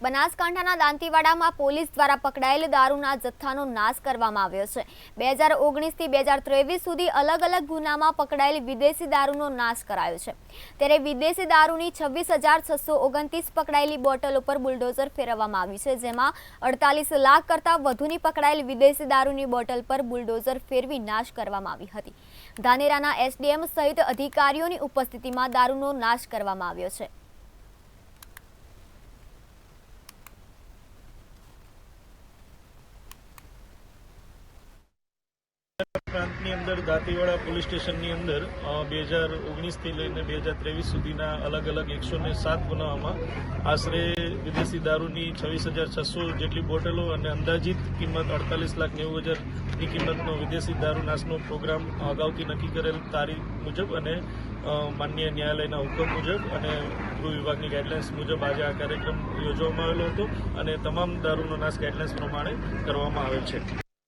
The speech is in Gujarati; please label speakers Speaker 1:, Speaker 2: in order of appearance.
Speaker 1: બનાસકાંઠાના દાંતીવાડામાં પોલીસ દ્વારા પકડાયેલ દારૂના જથ્થાનો નાશ કરવામાં આવ્યો છે। 2019 થી 2023 સુધી અલગ અલગ ગુનામાં પકડાયેલ વિદેશી દારૂનો નાશ કરાયો છે। ત્યારે વિદેશી દારૂની 26,629 પકડાયેલી બોટલો પર બુલડોઝર ફેરવવામાં આવ્યું છે, જેમાં 48 લાખ કરતાં વધુની પકડાયેલ વિદેશી દારૂની બોટલ પર બુલડોઝર ફેરવી નાશ કરવામાં આવી હતી। ધાનેરાના એસડીએમ સહિત અધિકારીઓની ઉપસ્થિતિમાં દારૂનો નાશ કરવામાં આવ્યો છે।
Speaker 2: પ્રાંતની અંદર દાંતીવાડા પોલીસ સ્ટેશનની અંદર 2019 થી લઈને 2023 સુધીના અલગ અલગ 107 ગુનાઓમાં આશરે વિદેશી દારૂની 26,600 જેટલી બોટલો અને અંદાજિત કિંમત 48,90,000ની કિંમતનો વિદેશી દારૂ નાશનો પ્રોગ્રામ અગાઉથી નક્કી કરેલ તારીખ મુજબ અને માનનીય ન્યાયાલયના હુકમ મુજબ અને ગૃહ વિભાગની ગાઈડલાઇન્સ મુજબ આજે આ કાર્યક્રમ યોજવામાં આવેલો હતો અને તમામ દારૂનો નાશ ગાઈડલાઇન્સ પ્રમાણે કરવામાં આવેલ છે।